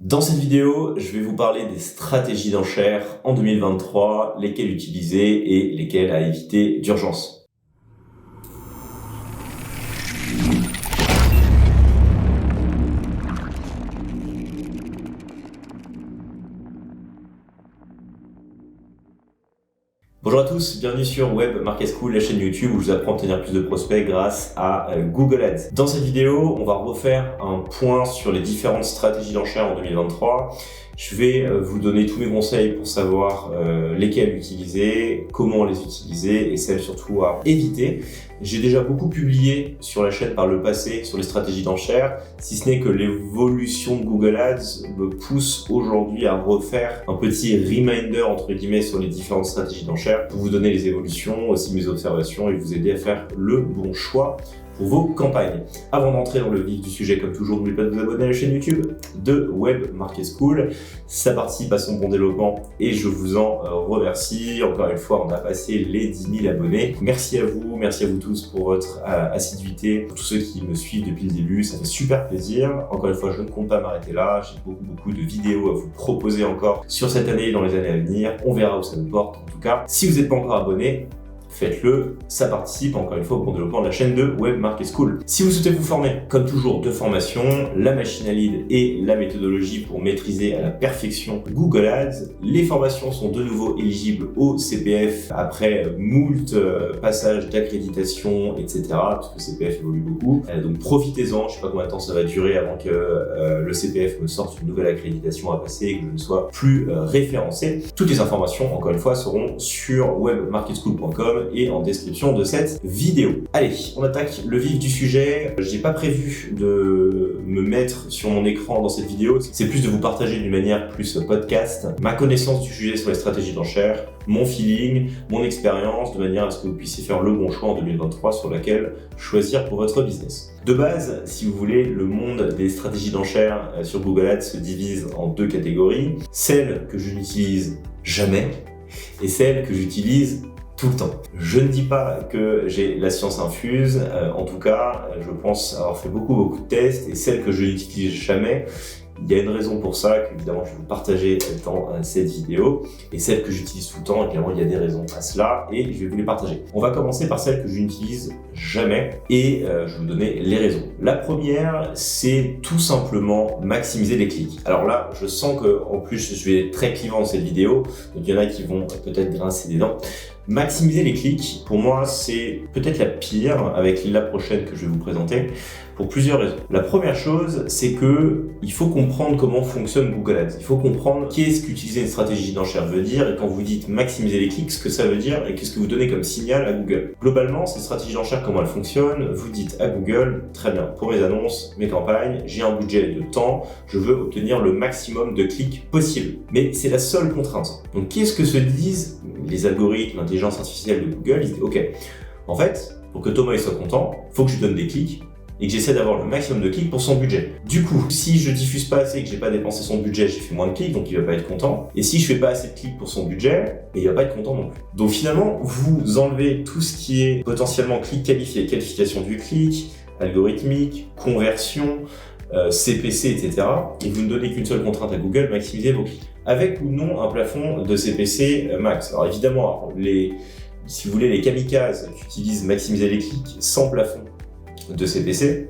Dans cette vidéo, je vais vous parler des stratégies d'enchères en 2023, lesquelles utiliser et lesquelles à éviter d'urgence. Bonjour à tous, bienvenue sur Web Market School, la chaîne YouTube où je vous apprends à obtenir plus de prospects grâce à Google Ads. Dans cette vidéo, on va refaire un point sur les différentes stratégies d'enchères en 2023. Je vais vous donner tous mes conseils pour savoir lesquelles utiliser, comment les utiliser et celles surtout à éviter. J'ai déjà beaucoup publié sur la chaîne par le passé sur les stratégies d'enchères, si ce n'est que l'évolution de Google Ads me pousse aujourd'hui à refaire un petit reminder entre guillemets sur les différentes stratégies d'enchères pour vous donner les évolutions, aussi mes observations et vous aider à faire le bon choix pour vos campagnes. Avant d'entrer dans le vif du sujet, comme toujours, n'oubliez pas de vous abonner à la chaîne YouTube de Web Market School. Ça participe à son bon développement et je vous en remercie. Encore une fois, on a passé les 10 000 abonnés. Merci à vous tous pour votre assiduité, pour tous ceux qui me suivent depuis le début. Ça fait super plaisir. Encore une fois, je ne compte pas m'arrêter là. J'ai beaucoup de vidéos à vous proposer encore sur cette année et dans les années à venir. On verra où ça nous porte. En tout cas, si vous n'êtes pas encore abonné, faites-le, ça participe encore une fois au bon développement de la chaîne de Web Market School. Si vous souhaitez vous former, comme toujours, deux formations, la machine à lead et la méthodologie pour maîtriser à la perfection Google Ads. Les formations sont de nouveau éligibles au CPF après moult passages d'accréditation, etc. Parce que le CPF évolue beaucoup. Donc profitez-en, je sais pas combien de temps ça va durer avant que le CPF me sorte une nouvelle accréditation à passer et que je ne sois plus référencé. Toutes les informations, encore une fois, seront sur webmarketschool.com et en description de cette vidéo. Allez, on attaque le vif du sujet. J'ai pas prévu de me mettre sur mon écran dans cette vidéo. C'est plus de vous partager d'une manière plus podcast ma connaissance du sujet sur les stratégies d'enchères, mon feeling, mon expérience, de manière à ce que vous puissiez faire le bon choix en 2023 sur laquelle choisir pour votre business. De base, si vous voulez, le monde des stratégies d'enchères sur Google Ads se divise en deux catégories. Celles que je n'utilise jamais et celles que j'utilise tout le temps. Je ne dis pas que j'ai la science infuse, en tout cas, je pense avoir fait beaucoup de tests et celles que je n'utilise jamais, il y a une raison pour ça qu'évidemment je vais vous partager dans cette vidéo et celles que j'utilise tout le temps, évidemment il y a des raisons à cela et je vais vous les partager. On va commencer par celles que je n'utilise jamais et je vais vous donner les raisons. La première, c'est tout simplement maximiser les clics. Alors là, je sens que en plus je vais être très clivant dans cette vidéo, donc il y en a qui vont peut-être grincer des dents. Maximiser les clics, pour moi, c'est peut-être la pire avec la prochaine que je vais vous présenter pour plusieurs raisons. La première chose, c'est que il faut comprendre comment fonctionne Google Ads. Il faut comprendre qu'est-ce qu'utiliser une stratégie d'enchère veut dire et quand vous dites maximiser les clics, ce que ça veut dire et qu'est-ce que vous donnez comme signal à Google. Globalement, cette stratégie d'enchère, comment elle fonctionne, vous dites à Google, très bien, pour mes annonces, mes campagnes, j'ai un budget de temps, je veux obtenir le maximum de clics possible. Mais c'est la seule contrainte. Donc qu'est-ce que se disent les algorithmes, l'intelligence artificielle de Google? Ils disent, ok, en fait, pour que Thomas il soit content, il faut que je lui donne des clics et que j'essaie d'avoir le maximum de clics pour son budget. Du coup, si je diffuse pas assez et que j'ai pas dépensé son budget, j'ai fait moins de clics, donc il va pas être content. Et si je fais pas assez de clics pour son budget, il va pas être content non plus. Donc finalement, vous enlevez tout ce qui est potentiellement clic qualifié, qualification du clic, algorithmique, conversion, CPC, etc. Et vous ne donnez qu'une seule contrainte à Google, maximiser vos clics. Avec ou non un plafond de CPC max. Alors évidemment, si vous voulez, les kamikazes qui utilisent maximiser les clics sans plafond de CPC,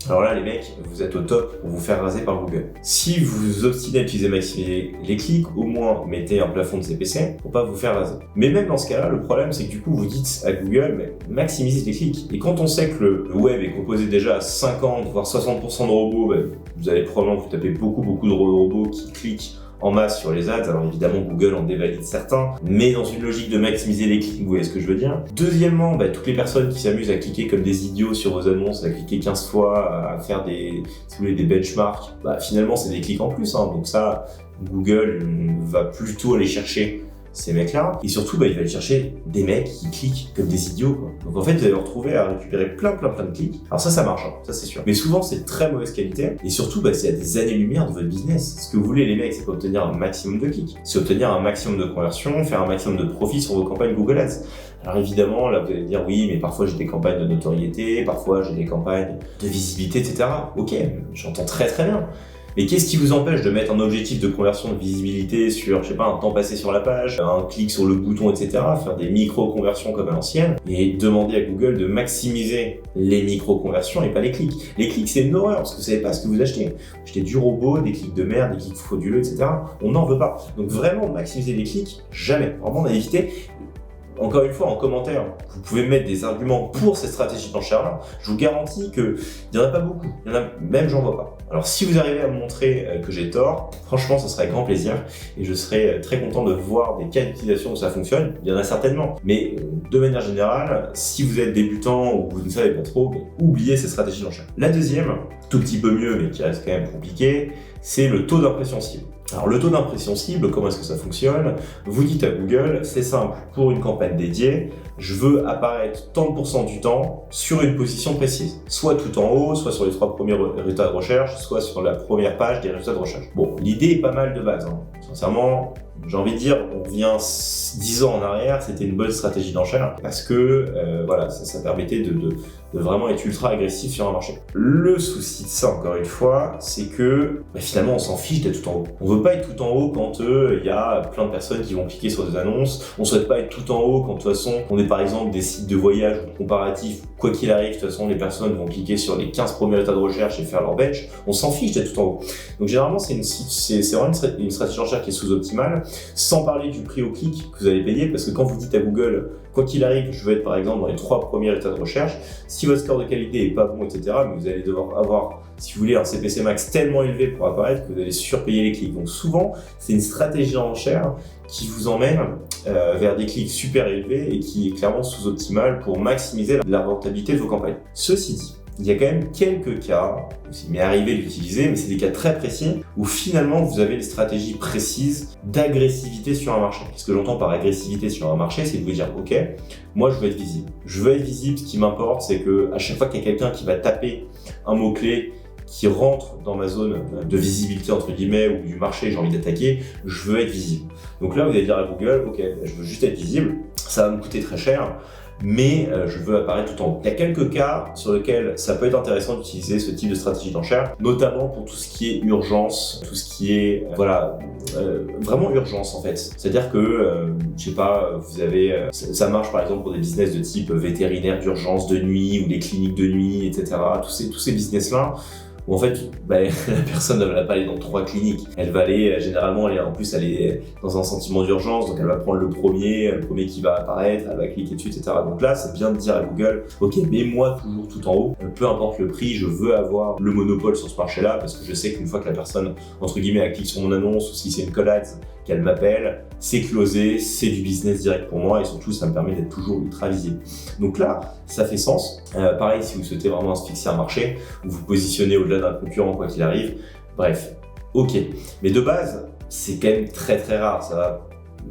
alors là les mecs, vous êtes au top pour vous faire raser par Google. Si vous vous obstinez à utiliser maximiser les clics, au moins mettez un plafond de CPC pour pas vous faire raser. Mais même dans ce cas-là, le problème c'est que du coup vous dites à Google, mais maximisez les clics. Et quand on sait que le web est composé déjà à 50 voire 60% de robots, vous allez probablement vous taper beaucoup de robots qui cliquent en masse sur les ads. Alors évidemment Google en dévalide certains, mais dans une logique de maximiser les clics, vous voyez ce que je veux dire. Deuxièmement, toutes les personnes qui s'amusent à cliquer comme des idiots sur vos annonces, à cliquer 15 fois, à faire si vous voulez, des benchmarks, finalement c'est des clics en plus, donc ça Google va plutôt aller chercher ces mecs-là, et surtout il va aller chercher des mecs qui cliquent comme des idiots, quoi. Donc en fait vous allez vous retrouver à récupérer plein de clics. Alors ça marche, ça c'est sûr, mais souvent c'est de très mauvaise qualité, et surtout c'est à des années-lumière de votre business. Ce que vous voulez les mecs, c'est pas obtenir un maximum de clics, c'est obtenir un maximum de conversions, faire un maximum de profit sur vos campagnes Google Ads. Alors évidemment, là vous allez dire oui, mais parfois j'ai des campagnes de notoriété, parfois j'ai des campagnes de visibilité, etc. Ok, j'entends très bien. Mais qu'est-ce qui vous empêche de mettre un objectif de conversion de visibilité sur, je sais pas, un temps passé sur la page, un clic sur le bouton, etc., faire des micro-conversions comme à l'ancienne, et demander à Google de maximiser les micro-conversions et pas les clics. Les clics, c'est une horreur, parce que vous savez pas ce que vous achetez. Vous achetez du robot, des clics de merde, des clics frauduleux, etc. On n'en veut pas. Donc vraiment, maximiser les clics, jamais. Vraiment, on a évité. Encore une fois, en commentaire, vous pouvez mettre des arguments pour cette stratégie d'enchère-là. Je vous garantis qu'il n'y en a pas beaucoup. Il y en a même, j'en vois pas. Alors, si vous arrivez à me montrer que j'ai tort, franchement, ce serait avec grand plaisir. Et je serais très content de voir des cas d'utilisation où ça fonctionne. Il y en a certainement. Mais de manière générale, si vous êtes débutant ou vous ne savez pas trop, oubliez cette stratégie d'enchère. La deuxième, tout petit peu mieux, mais qui reste quand même compliqué, c'est le taux d'impression cible. Alors le taux d'impression cible, comment est-ce que ça fonctionne? Vous dites à Google, c'est simple, pour une campagne dédiée, je veux apparaître tant de pourcents du temps sur une position précise. Soit tout en haut, soit sur les 3 premiers résultats de recherche, soit sur la première page des résultats de recherche. Bon, l'idée est pas mal de base. Sincèrement, j'ai envie de dire, on revient 10 ans en arrière, c'était une bonne stratégie d'enchère parce que voilà, ça permettait de vraiment être ultra agressif sur un marché. Le souci de ça, encore une fois, c'est que finalement, on s'en fiche d'être tout en haut. On veut pas être tout en haut quand il y a plein de personnes qui vont cliquer sur des annonces. On souhaite pas être tout en haut quand de toute façon, on est par exemple des sites de voyage ou de comparatifs. Quoi qu'il arrive, de toute façon, les personnes vont cliquer sur les 15 premiers résultats de recherche et faire leur bench. On s'en fiche d'être tout en haut. Donc généralement, c'est vraiment une stratégie d'enchère qui est sous-optimale, sans parler du prix au clic que vous allez payer, parce que quand vous dites à Google, quoi qu'il arrive, je veux être par exemple dans les 3 premiers résultats de recherche, si votre score de qualité est pas bon, etc., mais vous allez devoir avoir, si vous voulez, un CPC max tellement élevé pour apparaître que vous allez surpayer les clics. Donc souvent, c'est une stratégie d'enchère qui vous emmène vers des clics super élevés et qui est clairement sous-optimale pour maximiser la rentabilité de vos campagnes. Ceci dit, il y a quand même quelques cas où il m'est arrivé d'utiliser, mais c'est des cas très précis où finalement vous avez des stratégies précises d'agressivité sur un marché. Ce que j'entends par agressivité sur un marché, c'est de vous dire ok, moi je veux être visible. Je veux être visible, ce qui m'importe, c'est que à chaque fois qu'il y a quelqu'un qui va taper un mot-clé qui rentre dans ma zone de visibilité entre guillemets ou du marché que j'ai envie d'attaquer, je veux être visible. Donc là vous allez dire à Google, ok, je veux juste être visible, ça va me coûter très cher, mais je veux apparaître tout en haut. Il y a quelques cas sur lesquels ça peut être intéressant d'utiliser ce type de stratégie d'enchère, notamment pour tout ce qui est urgence, tout ce qui est vraiment urgence en fait. C'est-à-dire que, je sais pas, vous avez, ça marche par exemple pour des business de type vétérinaire d'urgence de nuit ou des cliniques de nuit, etc. Tous ces business-là, où en fait, la personne ne va pas aller dans 3 cliniques. Elle va aller, généralement, elle est dans un sentiment d'urgence, donc elle va prendre le premier qui va apparaître, elle va cliquer dessus, etc. Donc là, c'est bien de dire à Google, ok, mets-moi toujours tout en haut, peu importe le prix, je veux avoir le monopole sur ce marché-là, parce que je sais qu'une fois que la personne, entre guillemets, elle clique sur mon annonce, ou si c'est une call ads, qu'elle m'appelle, c'est closé, c'est du business direct pour moi, et surtout, ça me permet d'être toujours ultra visible. Donc là, ça fait sens. Pareil, si vous souhaitez vraiment asphyxier un marché, ou vous positionnez au-delà d'un concurrent, quoi qu'il arrive, bref, ok. Mais de base, c'est quand même très très rare. Ça va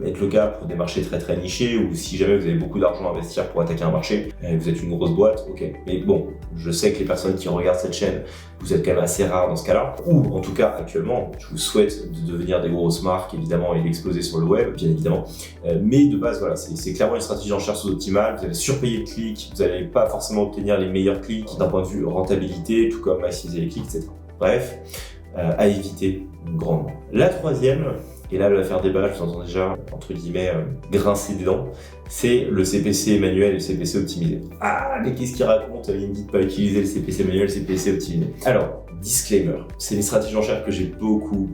être le cas pour des marchés très très nichés, ou si jamais vous avez beaucoup d'argent à investir pour attaquer un marché, vous êtes une grosse boîte, ok. Mais bon, je sais que les personnes qui regardent cette chaîne, vous êtes quand même assez rares dans ce cas-là, ou en tout cas actuellement, je vous souhaite de devenir des grosses marques évidemment et d'exploser sur le web, bien évidemment. Mais de base, voilà, c'est clairement une stratégie d'enchère sous-optimale. Vous allez surpayer le clic, vous n'allez pas forcément obtenir les meilleurs clics d'un point de vue rentabilité, tout comme maximiser les clics, etc. Bref, à éviter grandement. La troisième, et là, elle va faire débat, je vous entends déjà, entre guillemets, grincer des dents, c'est le CPC manuel et le CPC optimisé. Ah, mais qu'est-ce qu'il raconte? Il me dit de pas utiliser le CPC manuel, le CPC optimisé. Alors, disclaimer, c'est une stratégie d'enchère que j'ai beaucoup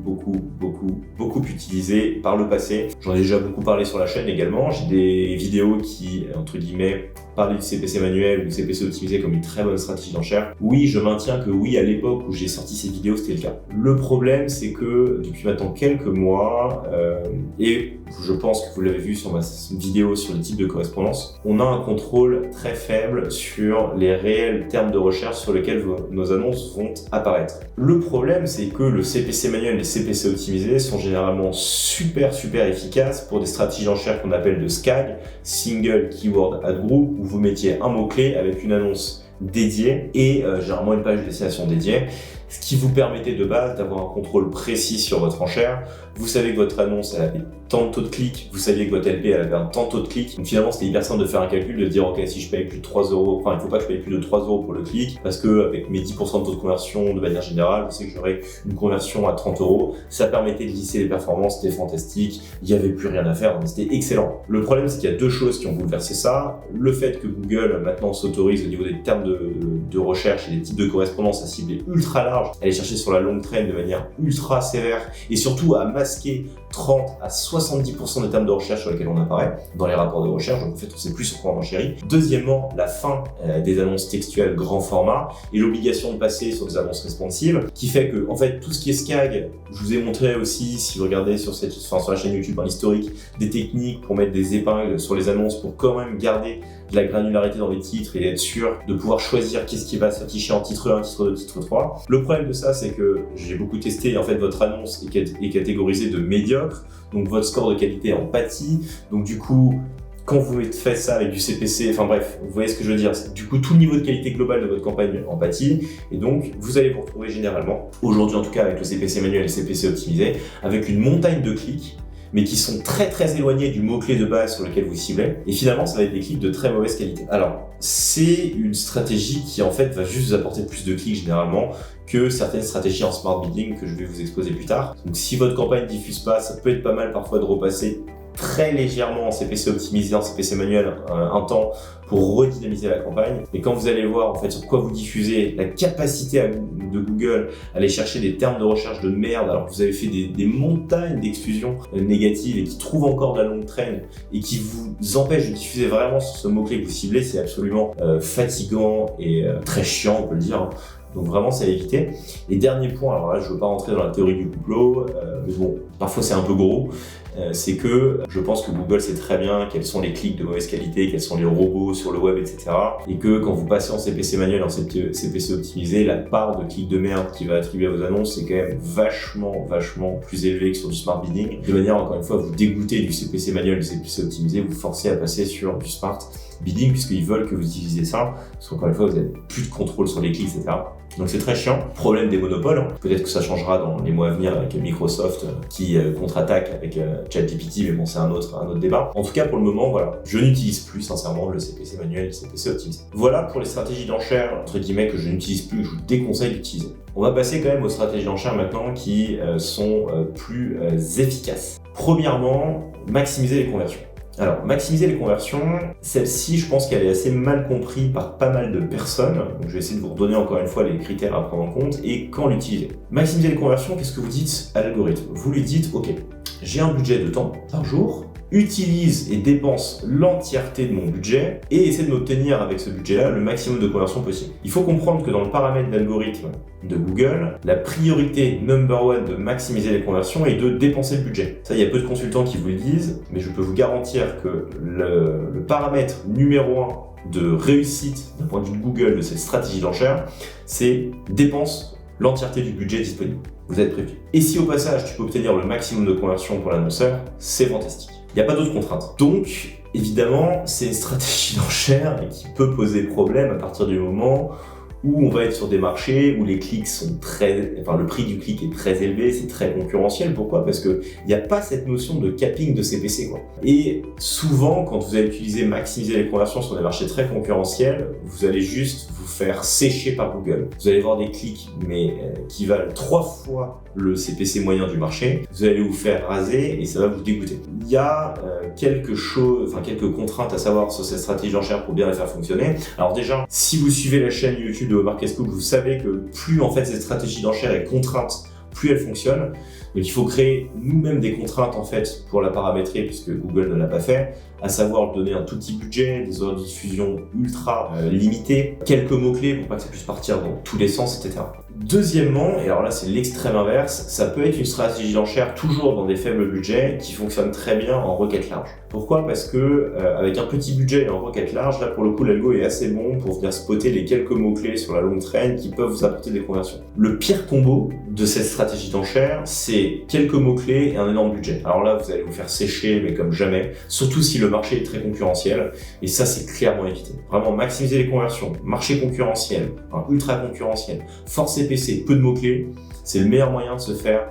utilisée par le passé. J'en ai déjà beaucoup parlé sur la chaîne également. J'ai des vidéos qui, entre guillemets, parlaient du CPC manuel ou du CPC optimisé comme une très bonne stratégie d'enchère. Oui, je maintiens que oui, à l'époque où j'ai sorti ces vidéos, c'était le cas. Le problème, c'est que depuis maintenant quelques mois, et je pense que vous l'avez vu sur ma vidéo sur le type de correspondance, on a un contrôle très faible sur les réels termes de recherche sur lesquels nos annonces vont apparaître. Le problème, c'est que le CPC manuel et le CPC optimisé sont généralement super efficaces pour des stratégies d'enchère qu'on appelle de SKAG, Single Keyword Ad Group, où vous mettiez un mot-clé avec une annonce dédiée et généralement une page de destination dédiée. ce qui vous permettait de base d'avoir un contrôle précis sur votre enchère. Vous savez que votre annonce, elle avait tant de taux de clics, vous saviez que votre LP, elle avait un tant de taux de clics. Donc finalement, c'était hyper simple de faire un calcul, de dire, ok, si je paye plus de 3 €, enfin, il faut pas que je paye plus de 3 € pour le clic, parce que avec mes 10% de taux de conversion de manière générale, je sais que j'aurai une conversion à 30 €. Ça permettait de lisser les performances, c'était fantastique, il n'y avait plus rien à faire, mais c'était excellent. Le problème, c'est qu'il y a deux choses qui ont bouleversé ça. Le fait que Google, maintenant, s'autorise au niveau des termes de recherche et des types de correspondance à cibler ultra large, aller chercher sur la longue traîne de manière ultra sévère, et surtout à masquer 30 à 70% des termes de recherche sur lesquels on apparaît dans les rapports de recherche, donc en fait on sait plus sur quoi on enchérit. Deuxièmement, la fin des annonces textuelles grand format et l'obligation de passer sur des annonces responsives, qui fait que en fait tout ce qui est SCAG, je vous ai montré aussi, si vous regardez sur la chaîne YouTube, l'historique, des techniques pour mettre des épingles sur les annonces pour quand même garder de la granularité dans les titres et être sûr de pouvoir choisir qu'est-ce qui va s'afficher en titre 1, titre 2, titre 3. Le problème de ça, c'est que j'ai beaucoup testé et en fait votre annonce est catégorisée de médiocre, donc votre score de qualité en pâtit. Donc du coup, quand vous faites ça avec du CPC, enfin bref, vous voyez ce que je veux dire. Du coup, tout le niveau de qualité globale de votre campagne en pâtit. Et donc, vous allez vous retrouver généralement, aujourd'hui en tout cas avec le CPC manuel et le CPC optimisé, avec une montagne de clics, mais qui sont très très éloignés du mot-clé de base sur lequel vous ciblez. Et finalement, ça va être des clics de très mauvaise qualité. Alors, c'est une stratégie qui en fait va juste vous apporter plus de clics généralement que certaines stratégies en smart bidding que je vais vous exposer plus tard. Donc si votre campagne diffuse pas, ça peut être pas mal parfois de repasser très légèrement en CPC optimisé, en CPC manuel un temps pour redynamiser la campagne. Et quand vous allez voir en fait sur quoi vous diffusez, la capacité de Google à aller chercher des termes de recherche de merde alors que vous avez fait des montagnes d'exclusions négatives et qui trouvent encore de la longue traîne et qui vous empêchent de diffuser vraiment sur ce mot-clé que vous ciblez, c'est absolument fatigant et très chiant, on peut le dire. Hein. Donc vraiment, c'est à éviter. Et dernier point, alors là, je ne veux pas rentrer dans la théorie du complot, mais bon, parfois c'est un peu gros, c'est que je pense que Google sait très bien quels sont les clics de mauvaise qualité, quels sont les robots sur le web, etc. Et que quand vous passez en CPC manuel, en CPC optimisé, la part de clics de merde qui va attribuer à vos annonces, c'est quand même vachement plus élevée que sur du smart bidding. De manière, encore une fois, vous dégoûtez du CPC manuel, du CPC optimisé, vous forcez à passer sur du smart bidding puisqu'ils veulent que vous utilisiez ça, parce qu'encore une fois, vous n'avez plus de contrôle sur les clics, etc. Donc c'est très chiant. Problème des monopoles, hein. Peut-être que ça changera dans les mois à venir avec Microsoft qui contre-attaque avec ChatGPT, mais bon, c'est un autre débat. En tout cas, pour le moment, voilà, je n'utilise plus sincèrement le CPC manuel et le CPC optimisé. Voilà pour les stratégies d'enchères, entre guillemets, que je n'utilise plus, que je vous déconseille d'utiliser. On va passer quand même aux stratégies d'enchères maintenant qui sont plus efficaces. Premièrement, maximiser les conversions. Alors, maximiser les conversions, celle-ci, je pense qu'elle est assez mal comprise par pas mal de personnes. Donc, je vais essayer de vous redonner encore une fois les critères à prendre en compte et quand l'utiliser. Maximiser les conversions, qu'est-ce que vous dites à l'algorithme? Vous lui dites, ok, j'ai un budget de temps par jour, utilise et dépense l'entièreté de mon budget et essaie de m'obtenir avec ce budget-là le maximum de conversions possible. Il faut comprendre que dans le paramètre d'algorithme de Google, la priorité number one de maximiser les conversions est de dépenser le budget. Ça, il y a peu de consultants qui vous le disent, mais je peux vous garantir que le paramètre numéro un de réussite d'un point de vue de Google de cette stratégie d'enchère, c'est dépense l'entièreté du budget disponible. Vous êtes prévenu. Et si au passage tu peux obtenir le maximum de conversions pour l'annonceur, c'est fantastique. Il n'y a pas d'autre contrainte. Donc, évidemment, c'est une stratégie d'enchère qui peut poser problème à partir du moment où on va être sur des marchés où les clics sont le prix du clic est très élevé, c'est très concurrentiel. Pourquoi? Parce que il n'y a pas cette notion de capping de CPC, quoi. Et souvent, quand vous allez utiliser maximiser les conversions sur des marchés très concurrentiels, vous allez juste vous faire sécher par Google. Vous allez voir des clics, qui valent 3 fois le CPC moyen du marché. Vous allez vous faire raser et ça va vous dégoûter. Il y a quelques contraintes à savoir sur cette stratégie d'enchère pour bien la faire fonctionner. Alors déjà, si vous suivez la chaîne YouTube de Market School, vous savez que plus en fait cette stratégie d'enchère est contrainte, plus elle fonctionne. Donc il faut créer nous-mêmes des contraintes en fait pour la paramétrer puisque Google ne l'a pas fait, à savoir donner un tout petit budget, des horaires de diffusion ultra limités, quelques mots-clés pour pas que ça puisse partir dans tous les sens, etc. Deuxièmement, et alors là c'est l'extrême inverse, ça peut être une stratégie d'enchère toujours dans des faibles budgets qui fonctionne très bien en requête large. Pourquoi? Parce que avec un petit budget et en requête large, là pour le coup l'algo est assez bon pour venir spotter les quelques mots-clés sur la longue traîne qui peuvent vous apporter des conversions. Le pire combo de cette stratégie d'enchère, c'est quelques mots-clés et un énorme budget. Alors là vous allez vous faire sécher mais comme jamais, surtout si le marché est très concurrentiel et ça c'est clairement évité. Vraiment maximiser les conversions, marché concurrentiel, ultra concurrentiel, forcer CPC, peu de mots-clés, c'est le meilleur moyen de se faire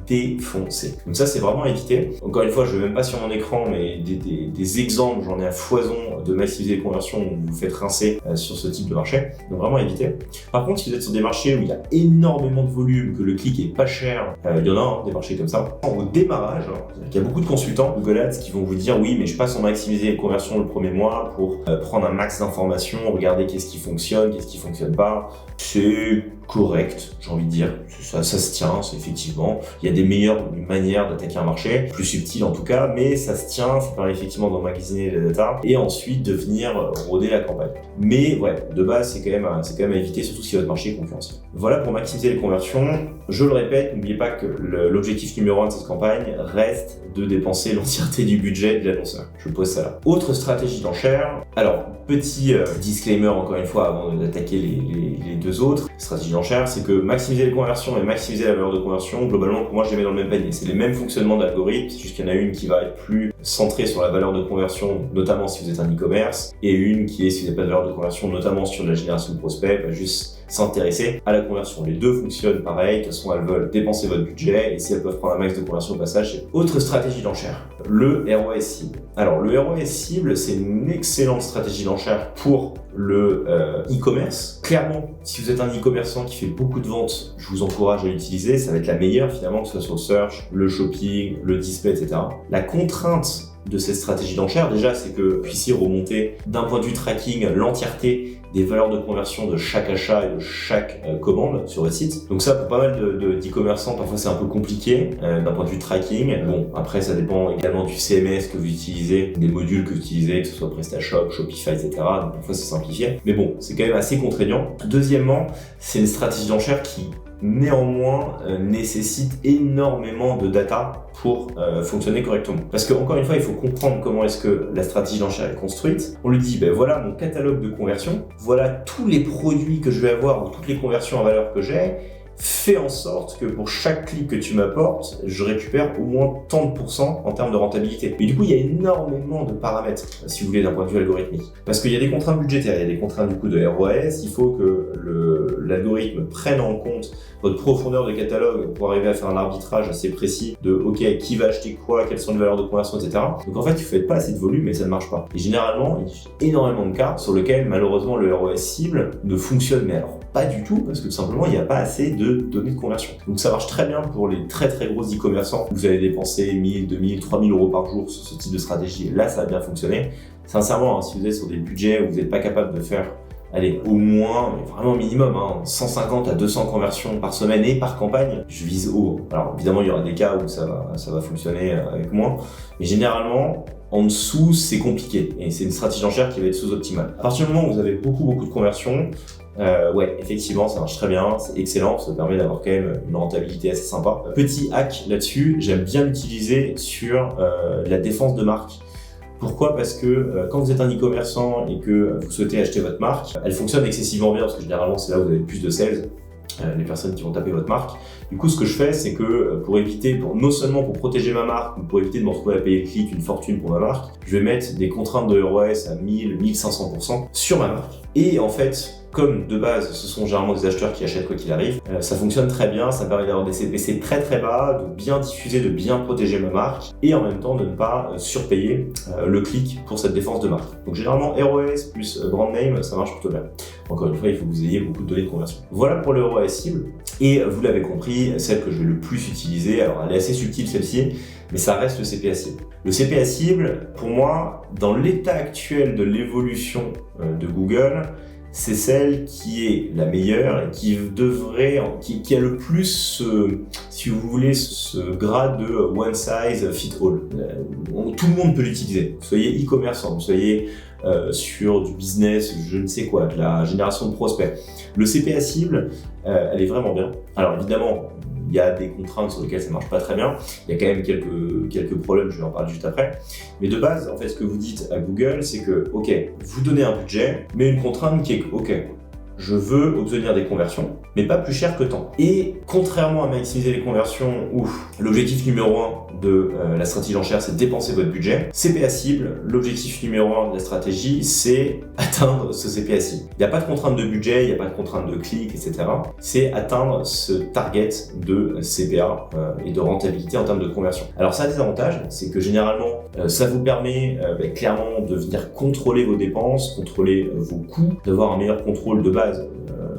défoncer. Donc ça, c'est vraiment à éviter. Encore une fois, je ne vais même pas sur mon écran, mais des exemples, j'en ai à foison de maximiser les conversions où vous vous faites rincer sur ce type de marché. Donc vraiment à éviter. Par contre, si vous êtes sur des marchés où il y a énormément de volume, que le clic est pas cher, il y en a des marchés comme ça. Au démarrage, il y a beaucoup de consultants Google Ads qui vont vous dire oui, mais je passe en maximiser les conversions le premier mois pour prendre un max d'informations, regarder qu'est-ce qui fonctionne pas. C'est correct, j'ai envie de dire. Ça se tient, c'est effectivement. Il y a des meilleures manières d'attaquer un marché, plus subtiles en tout cas, mais ça se tient, ça permet effectivement d'emmagasiner les data et ensuite de venir rôder la campagne. Mais ouais, de base, c'est quand même à éviter, surtout si votre marché est concurrentiel. Voilà pour maximiser les conversions. Je le répète, n'oubliez pas que l'objectif numéro 1 de cette campagne reste de dépenser l'entièreté du budget de l'annonceur. Je pose ça là. Autre stratégie d'enchère. Alors, petit disclaimer encore une fois avant d'attaquer les deux autres stratégies d'enchère, c'est que maximiser les conversions et maximiser la valeur de conversion, globalement, pour moi, je les mets dans le même panier. C'est les mêmes fonctionnements d'algorithme, c'est juste qu'il y en a une qui va être plus centrée sur la valeur de conversion, notamment si vous êtes un e-commerce, et une qui est, si vous n'avez pas de valeur de conversion, notamment sur la génération de prospects, va juste s'intéresser à la conversion. Les deux fonctionnent pareil, de toute façon, elles veulent dépenser votre budget, et si elles peuvent prendre un max de conversion au passage, c'est autre stratégie d'enchère. Le ROAS cible. Alors, le ROAS cible, c'est une excellente stratégie d'enchère pour le e-commerce. Clairement, si vous êtes un e-commerçant qui fait beaucoup de ventes, je vous encourage à l'utiliser. Ça va être la meilleure finalement, que ce soit sur le search, le shopping, le display, etc. La contrainte de cette stratégie d'enchère, déjà, c'est que vous puissiez remonter d'un point de vue tracking l'entièreté des valeurs de conversion de chaque achat et de chaque commande sur votre site. Donc ça, pour pas mal d'e-commerçants, parfois c'est un peu compliqué d'un point de vue tracking. Bon, après ça dépend également du CMS que vous utilisez, des modules que vous utilisez, que ce soit PrestaShop, Shopify, etc. Donc parfois c'est simplifié. Mais bon, c'est quand même assez contraignant. Deuxièmement, c'est une stratégie d'enchère qui néanmoins nécessite énormément de data pour fonctionner correctement. Parce que encore une fois, il faut comprendre comment est-ce que la stratégie d'enchère est construite. On lui dit, ben voilà mon catalogue de conversion, voilà tous les produits que je vais avoir ou toutes les conversions en valeur que j'ai. Fais en sorte que pour chaque clic que tu m'apportes, je récupère au moins tant de pourcents en termes de rentabilité. Mais du coup, il y a énormément de paramètres, si vous voulez, d'un point de vue algorithmique. Parce qu'il y a des contraintes budgétaires, il y a des contraintes du coup de ROAS, il faut que l'algorithme prenne en compte votre profondeur de catalogue pour arriver à faire un arbitrage assez précis de OK, qui va acheter quoi, quelles sont les valeurs de conversion, etc. Donc en fait, vous ne faites pas assez de volume et ça ne marche pas. Et généralement, il y a énormément de cas sur lesquels malheureusement le ROAS cible ne fonctionne, mais alors pas du tout, parce que tout simplement, il n'y a pas assez de données de conversion. Donc ça marche très bien pour les très très gros e-commerçants. Vous allez dépenser 1000, 2000, 3000 euros par jour sur ce type de stratégie. Et là, ça va bien fonctionner. Sincèrement, si vous êtes sur des budgets où vous n'êtes pas capable de faire au moins, mais vraiment minimum, 150 à 200 conversions par semaine et par campagne, je vise haut. Alors évidemment, il y aura des cas où ça va fonctionner avec moins, mais généralement, en dessous, c'est compliqué. Et c'est une stratégie d'enchère qui va être sous-optimale. À partir du moment où vous avez beaucoup de conversions, ouais, effectivement, ça marche très bien, c'est excellent, ça permet d'avoir quand même une rentabilité assez sympa. Petit hack là-dessus, j'aime bien l'utiliser sur la défense de marque. Pourquoi ? Parce que quand vous êtes un e-commerçant et que vous souhaitez acheter votre marque, elle fonctionne excessivement bien parce que généralement c'est là où vous avez le plus de sales, les personnes qui vont taper votre marque. Du coup, ce que je fais, c'est que non seulement pour protéger ma marque, mais pour éviter de me retrouver à payer le clic une fortune pour ma marque, je vais mettre des contraintes de ROAS à 1000, 1500% sur ma marque. Et en fait, comme de base, ce sont généralement des acheteurs qui achètent quoi qu'il arrive, ça fonctionne très bien, ça permet d'avoir des CPC très très bas, de bien diffuser, de bien protéger ma marque et en même temps de ne pas surpayer le clic pour cette défense de marque. Donc généralement ROAS plus brand name, ça marche plutôt bien. Encore une fois, il faut que vous ayez beaucoup de données de conversion. Voilà pour le ROAS cible. Et vous l'avez compris, celle que je vais le plus utiliser, alors elle est assez subtile celle-ci, mais ça reste le CPA cible. Le CPA cible, pour moi, dans l'état actuel de l'évolution de Google, c'est celle qui est la meilleure et qui a le plus, si vous voulez, ce grade de one size fit all. Tout le monde peut l'utiliser. Vous soyez e-commerçant, vous soyez sur du business, je ne sais quoi, de la génération de prospects. Le CPA cible, elle est vraiment bien. Alors évidemment, il y a des contraintes sur lesquelles ça ne marche pas très bien. Il y a quand même quelques problèmes, je vais en parler juste après. Mais de base, en fait, ce que vous dites à Google, c'est que, OK, vous donnez un budget, mais une contrainte qui est OK, je veux obtenir des conversions, mais pas plus cher que tant. Et contrairement à maximiser les conversions où l'objectif numéro 1 de la stratégie d'enchère, c'est de dépenser votre budget, CPA cible, l'objectif numéro 1 de la stratégie, c'est atteindre ce CPA cible. Il n'y a pas de contrainte de budget, il n'y a pas de contrainte de clics, etc. C'est atteindre ce target de CPA et de rentabilité en termes de conversion. Alors ça a des avantages, c'est que généralement, ça vous permet clairement de venir contrôler vos dépenses, contrôler vos coûts, d'avoir un meilleur contrôle de base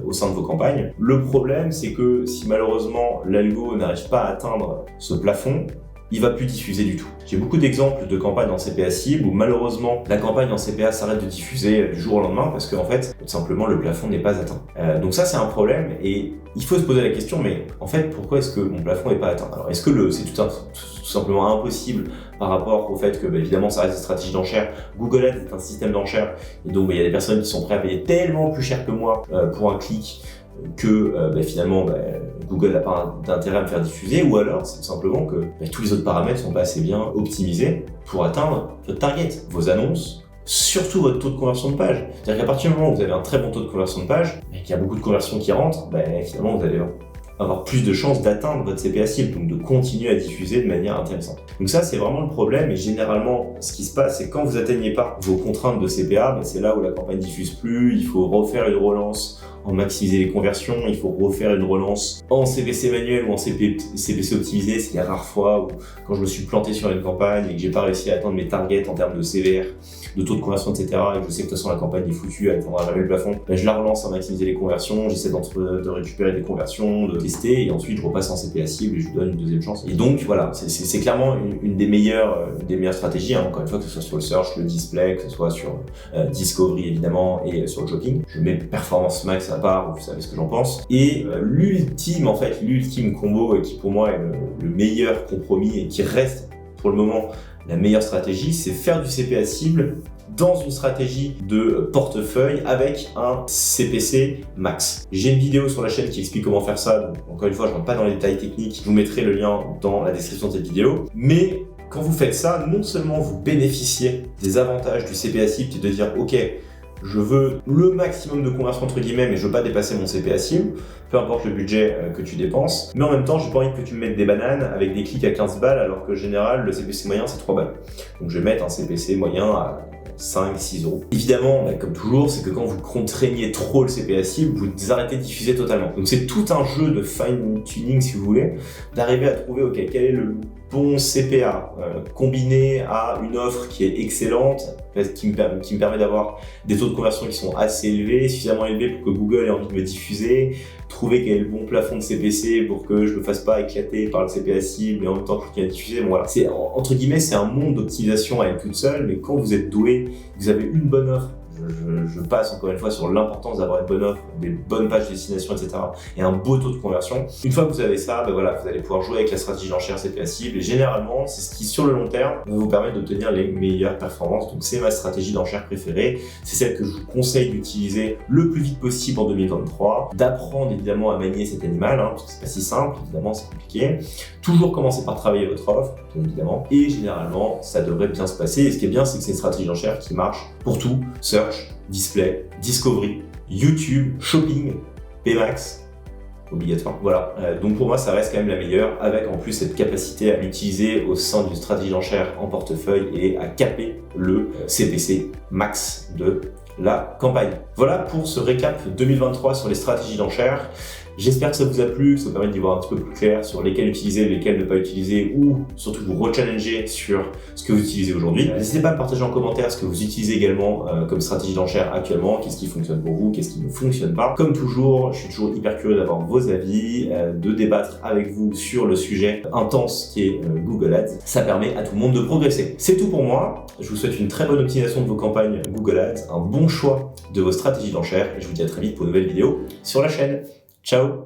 au sein de vos campagnes. Le problème, c'est que si malheureusement l'algo n'arrive pas à atteindre ce plafond, il va plus diffuser du tout. J'ai beaucoup d'exemples de campagnes en CPA cible où malheureusement la campagne en CPA s'arrête de diffuser du jour au lendemain parce qu'en fait, tout simplement, le plafond n'est pas atteint. Donc ça, c'est un problème et il faut se poser la question, mais en fait, pourquoi est-ce que mon plafond n'est pas atteint? Alors, est-ce que c'est tout simplement impossible par rapport au fait que, évidemment, ça reste une stratégie d'enchère. Google Ads est un système d'enchère et donc, il y a des personnes qui sont prêtes à payer tellement plus cher que moi pour un clic que finalement Google n'a pas d'intérêt à me faire diffuser, ou alors c'est tout simplement que tous les autres paramètres sont pas assez bien optimisés pour atteindre votre target, vos annonces, surtout votre taux de conversion de page. C'est-à-dire qu'à partir du moment où vous avez un très bon taux de conversion de page, et qu'il y a beaucoup de conversions qui rentrent, finalement vous allez avoir plus de chances d'atteindre votre CPA cible, donc de continuer à diffuser de manière intéressante. Donc ça, c'est vraiment le problème, et généralement, ce qui se passe, c'est quand vous atteignez pas vos contraintes de CPA, c'est là où la campagne diffuse plus, il faut refaire une relance en maximiser les conversions, il faut refaire une relance en CPC manuel ou en CPC optimisé. C'est les rares fois où, quand je me suis planté sur une campagne et que j'ai pas réussi à atteindre mes targets en termes de CVR, de taux de conversion, etc., et que je sais que de toute façon la campagne est foutue, elle n'atteindra jamais le plafond, je la relance en maximiser les conversions, j'essaie de récupérer des conversions, de tester, et ensuite je repasse en CPA cible et je lui donne une deuxième chance. Et donc voilà, c'est clairement une des meilleures stratégies, encore une fois, que ce soit sur le search, le display, que ce soit sur Discovery évidemment, et sur le shopping. Je mets Performance Max à part, vous savez ce que j'en pense. Et l'ultime combo, et qui pour moi est le meilleur compromis et qui reste pour le moment la meilleure stratégie, c'est faire du CPA cible dans une stratégie de portefeuille avec un CPC max. J'ai une vidéo sur la chaîne qui explique comment faire ça, donc encore une fois je rentre pas dans les détails techniques, je vous mettrai le lien dans la description de cette vidéo, mais quand vous faites ça, non seulement vous bénéficiez des avantages du CPA cible, qui est de dire ok, je veux le maximum de conversion entre guillemets, mais je veux pas dépasser mon CPA cible, peu importe le budget que tu dépenses. Mais en même temps, j'ai pas envie que tu me mettes des bananes avec des clics à 15 balles, alors que en général, le CPC moyen, c'est 3 balles. Donc je vais mettre un CPC moyen à 5-6 euros. Évidemment, comme toujours, c'est que quand vous contraignez trop le CPA cible, vous arrêtez de diffuser totalement. Donc c'est tout un jeu de fine-tuning, si vous voulez, d'arriver à trouver, ok, quel est le bon CPA combiné à une offre qui est excellente, qui me permet d'avoir des taux de conversion qui sont assez élevés, suffisamment élevés pour que Google ait envie de me diffuser, trouver quel est le bon plafond de CPC pour que je me fasse pas éclater par le CPA cible et en même temps que je continue à diffuser. Bon, voilà. C'est, entre guillemets, c'est un monde d'optimisation à elle toute seule, mais quand vous êtes doué, vous avez une bonne offre, je passe encore une fois sur l'importance d'avoir une bonne offre, des bonnes pages de destination, etc. et un beau taux de conversion. Une fois que vous avez ça, vous allez pouvoir jouer avec la stratégie d'enchère CPA cible, et généralement, c'est ce qui, sur le long terme, va vous permettre d'obtenir les meilleures performances. Donc c'est ma stratégie d'enchère préférée, c'est celle que je vous conseille d'utiliser le plus vite possible en 2023, d'apprendre évidemment à manier cet animal, parce que c'est pas si simple, évidemment c'est compliqué. Toujours commencer par travailler votre offre, bien évidemment, et généralement, ça devrait bien se passer. Et ce qui est bien, c'est que c'est une stratégie d'enchère qui marche pour tout: search, display, discovery, YouTube, shopping, Pmax, obligatoire. Voilà, donc pour moi ça reste quand même la meilleure, avec en plus cette capacité à l'utiliser au sein d'une stratégie d'enchère en portefeuille et à caper le CPC max de la campagne. Voilà pour ce récap 2023 sur les stratégies d'enchère. J'espère que ça vous a plu, que ça vous permet d'y voir un petit peu plus clair sur lesquelles utiliser, lesquelles ne pas utiliser, ou surtout vous rechallenger sur ce que vous utilisez aujourd'hui. N'hésitez pas à me partager en commentaire ce que vous utilisez également comme stratégie d'enchère actuellement, qu'est-ce qui fonctionne pour vous, qu'est-ce qui ne fonctionne pas. Comme toujours, je suis toujours hyper curieux d'avoir vos avis, de débattre avec vous sur le sujet intense qui est Google Ads. Ça permet à tout le monde de progresser. C'est tout pour moi. Je vous souhaite une très bonne optimisation de vos campagnes Google Ads, un bon choix de vos stratégies d'enchère, et je vous dis à très vite pour une nouvelle vidéo sur la chaîne. Ciao!